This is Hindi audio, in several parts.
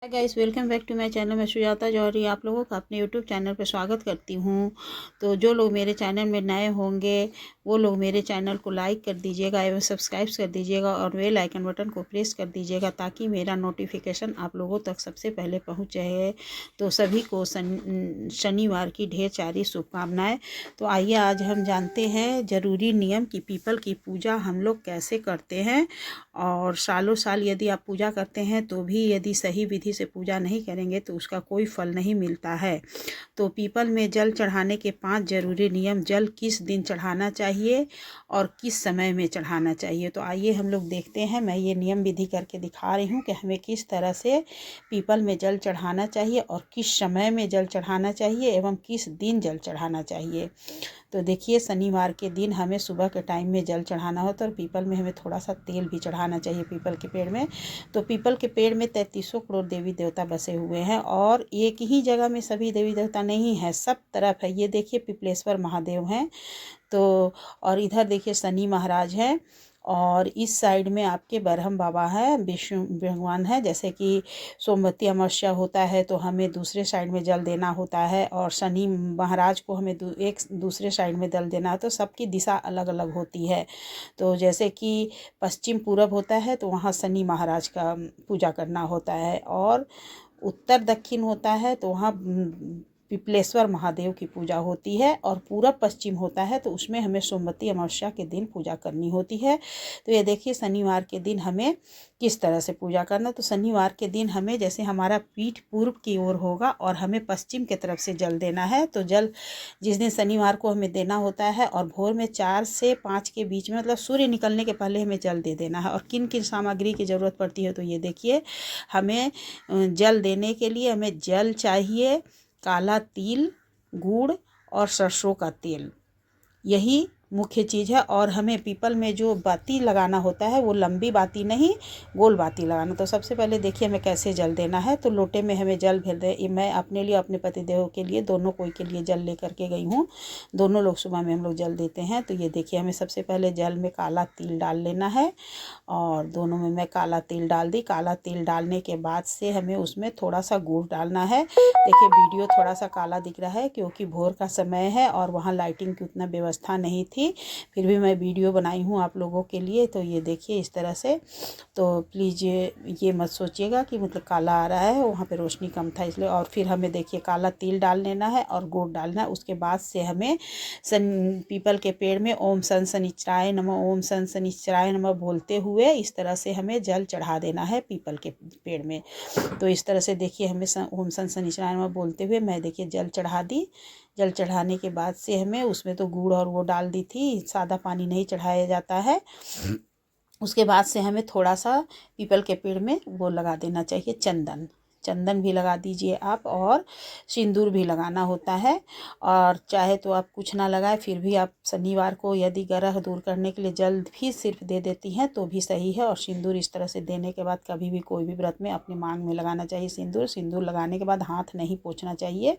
Hi guys, welcome back to my channel. मैं सुजाता जौहरी आप लोगों का अपने यूट्यूब चैनल पर स्वागत करती हूं। तो जो लोग मेरे चैनल में नए होंगे वो लोग मेरे चैनल को लाइक कर दीजिएगा एवं सब्सक्राइब कर दीजिएगा और बेल आइकन बटन को प्रेस कर दीजिएगा ताकि मेरा नोटिफिकेशन आप लोगों तक सबसे पहले पहुंच जाए। तो सभी को शनिवार की ढेर सारी शुभकामनाएँ। तो आइए आज हम जानते हैं ज़रूरी नियम कि पीपल की पूजा हम लोग कैसे करते हैं। और सालों साल यदि आप पूजा करते हैं तो भी यदि सही विधि से पूजा नहीं करेंगे तो उसका कोई फल नहीं मिलता है। तो पीपल में जल चढ़ाने के 5 जरूरी नियम। जल किस दिन चढ़ाना चाहिए और किस समय में चढ़ाना चाहिए। तो आइए हम लोग देखते हैं। मैं ये नियम विधि करके दिखा रही हूँ कि हमें किस तरह से पीपल में जल चढ़ाना चाहिए और किस समय में जल चढ़ाना चाहिए एवं किस दिन जल चढ़ाना चाहिए। तो देखिए, शनिवार के दिन हमें सुबह के टाइम में जल चढ़ाना होता है और पीपल में हमें थोड़ा सा तेल भी चढ़ाना चाहिए पीपल के पेड़ में। तो पीपल के पेड़ में 3300 करोड़ देवी देवता बसे हुए हैं और एक ही जगह में सभी देवी देवता नहीं हैं, सब तरफ है। ये देखिए, पिपलेश्वर महादेव हैं। तो और इधर देखिए शनि महाराज हैं और इस साइड में आपके बरहम बाबा हैं, विष्णु भगवान है। जैसे कि सोमवती अमावस्या होता है तो हमें दूसरे साइड में जल देना होता है और शनि महाराज को हमें एक दूसरे साइड में जल देना है। तो सबकी दिशा अलग अलग होती है। तो जैसे कि पश्चिम पूरब होता है तो वहाँ शनि महाराज का पूजा करना होता है और उत्तर दक्षिण होता है तो वहाँ पिपलेश्वर महादेव की पूजा होती है और पूरब पश्चिम होता है तो उसमें हमें सोमवती अमावस्या के दिन पूजा करनी होती है। तो ये देखिए, शनिवार के दिन हमें किस तरह से पूजा करना। तो शनिवार के दिन हमें, जैसे हमारा पीठ पूर्व की ओर होगा और हमें पश्चिम की तरफ से जल देना है। तो जल जिस दिन शनिवार को हमें देना होता है और भोर में 4 से 5 के बीच में, मतलब सूर्य निकलने के पहले हमें जल दे देना है। और किन किन सामग्री की ज़रूरत पड़ती है तो ये देखिए, हमें जल देने के लिए हमें जल चाहिए, काला तिल, गुड़ और सरसों का तेल, यही मुख्य चीज़ है। और हमें पीपल में जो बाती लगाना होता है वो लंबी बाती नहीं, गोल बाती लगाना। तो सबसे पहले देखिए हमें कैसे जल देना है। तो लोटे में हमें जल भर दे। मैं अपने लिए, अपने पतिदेव के लिए, दोनों कोई के लिए जल लेकर के गई हूँ। दोनों लोग सुबह में हम लोग जल देते हैं। तो ये देखिए, हमें सबसे पहले जल में काला तिल डाल लेना है और दोनों में मैं काला तिल डाल दी। काला तिल डालने के बाद से हमें उसमें थोड़ा सा गुड़ डालना है। देखिए, वीडियो थोड़ा सा काला दिख रहा है क्योंकि भोर का समय है और वहाँ लाइटिंग की उतना व्यवस्था नहीं थी। फिर भी मैं वीडियो बनाई हूँ आप लोगों के लिए। तो ये देखिए इस तरह से। तो प्लीज़ ये मत सोचिएगा कि मतलब काला आ रहा है, वहाँ पे रोशनी कम था इसलिए। और फिर हमें देखिए काला तिल डाल लेना है और गुड़ डालना है। उसके बाद से हमें पीपल के पेड़ में ओम सन शनिश्चराय नमः, ओम सन शनिश्चराय नमः बोलते हुए इस तरह से हमें जल चढ़ा देना है पीपल के पेड़ में। तो इस तरह से देखिए, हमें ओम सन शनिश्चराय नमः बोलते हुए मैं देखिए जल चढ़ा दी। जल चढ़ाने के बाद से हमें उसमें तो गुड़ और वो डाल दी थी, सादा पानी नहीं चढ़ाया जाता है। उसके बाद से हमें थोड़ा सा पीपल के पेड़ में वो लगा देना चाहिए, चंदन। चंदन भी लगा दीजिए आप और सिंदूर भी लगाना होता है। और चाहे तो आप कुछ ना लगाए फिर भी आप शनिवार को यदि ग्रह दूर करने के लिए जल भी सिर्फ दे देती हैं तो भी सही है। और सिंदूर इस तरह से देने के बाद कभी भी कोई भी व्रत में अपने मांग में लगाना चाहिए सिंदूर। सिंदूर लगाने के बाद हाथ नहीं पोंछना चाहिए।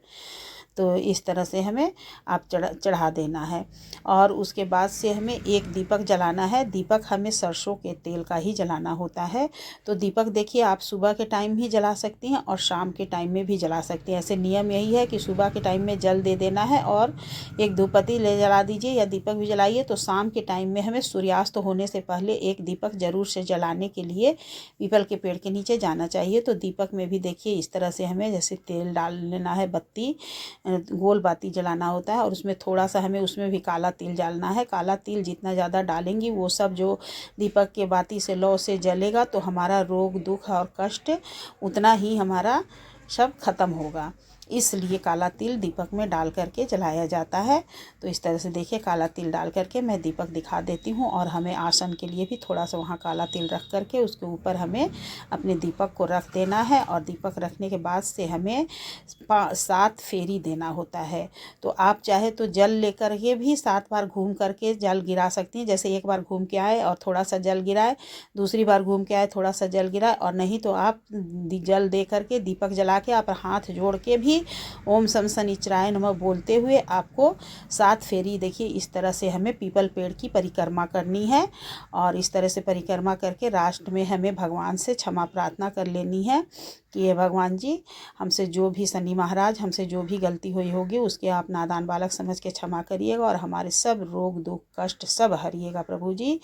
तो इस तरह से हमें आप चढ़ा देना है। और उसके बाद से हमें एक दीपक जलाना है। दीपक हमें सरसों के तेल का ही जलाना होता है। तो दीपक देखिए, आप सुबह के टाइम भी जला सकती हैं और शाम के टाइम में भी जला सकती हैं। ऐसे नियम यही है कि सुबह के टाइम में जल दे देना है और एक धूपबत्ती ले जला दीजिए या दीपक भी जलाइए। तो शाम के टाइम में हमें सूर्यास्त होने से पहले एक दीपक ज़रूर से जलाने के लिए पीपल के पेड़ के नीचे जाना चाहिए। तो दीपक में भी देखिए इस तरह से हमें जैसे तेल डाल लेना है, बत्ती गोल बाती जलाना होता है और उसमें थोड़ा सा हमें उसमें भी काला तिल डालना है। काला तिल जितना ज़्यादा डालेंगी वो सब जो दीपक के बाती से लौ से जलेगा तो हमारा रोग दुख और कष्ट उतना ही हमारा सब खत्म होगा। इसलिए काला तिल दीपक में डाल करके जलाया जाता है। तो इस तरह से देखिए काला तिल डाल करके मैं दीपक दिखा देती हूँ। और हमें आसन के लिए भी थोड़ा सा वहाँ काला तिल रख करके उसके ऊपर हमें अपने दीपक को रख देना है। और दीपक रखने के बाद से हमें 7 फेरी देना होता है। तो आप चाहे तो जल लेकर के भी 7 बार घूम करके जल गिरा सकती हैं। जैसे एक बार घूम के आए और थोड़ा सा जल गिराए, दूसरी बार घूम के आए थोड़ा सा जल गिराए, और नहीं तो आप जल दे करके दीपक जला के आप हाथ जोड़ के भी जी। ओम सम शनिचराय नमः बोलते हुए आपको 7 फेरी देखिए इस तरह से हमें पीपल पेड़ की परिक्रमा करनी है। और इस तरह से परिक्रमा करके लास्ट में हमें भगवान से क्षमा प्रार्थना कर लेनी है कि ये भगवान जी, हमसे जो भी शनि महाराज हमसे जो भी गलती हुई होगी उसके आप नादान बालक समझ के क्षमा करिएगा और हमारे सब रोग दुख कष्ट सब हरिएगा प्रभु जी।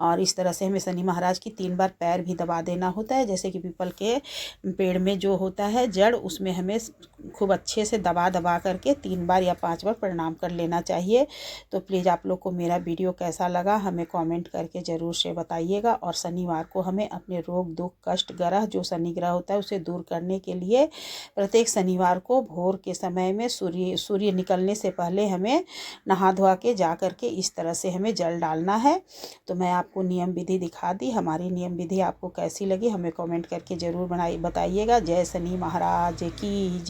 और इस तरह से हमें शनि महाराज की 3 बार पैर भी दबा देना होता है, जैसे कि पीपल के पेड़ में जो होता है जड़, उसमें हमें खूब अच्छे से दबा दबा करके 3 बार या 5 बार प्रणाम कर लेना चाहिए। तो प्लीज़ आप लोग को मेरा वीडियो कैसा लगा हमें कमेंट करके ज़रूर से बताइएगा। और शनिवार को हमें अपने रोग दुख कष्ट ग्रह जो शनि ग्रह होता है उसे दूर करने के लिए प्रत्येक शनिवार को भोर के समय में सूर्य निकलने से पहले हमें नहा धोआ के जा करके इस तरह से हमें जल डालना है। तो मैं आपको नियम विधि दिखा दी। हमारी नियम विधि आपको कैसी लगी हमें कमेंट करके ज़रूर बताइएगा। जय शनि महाराज की।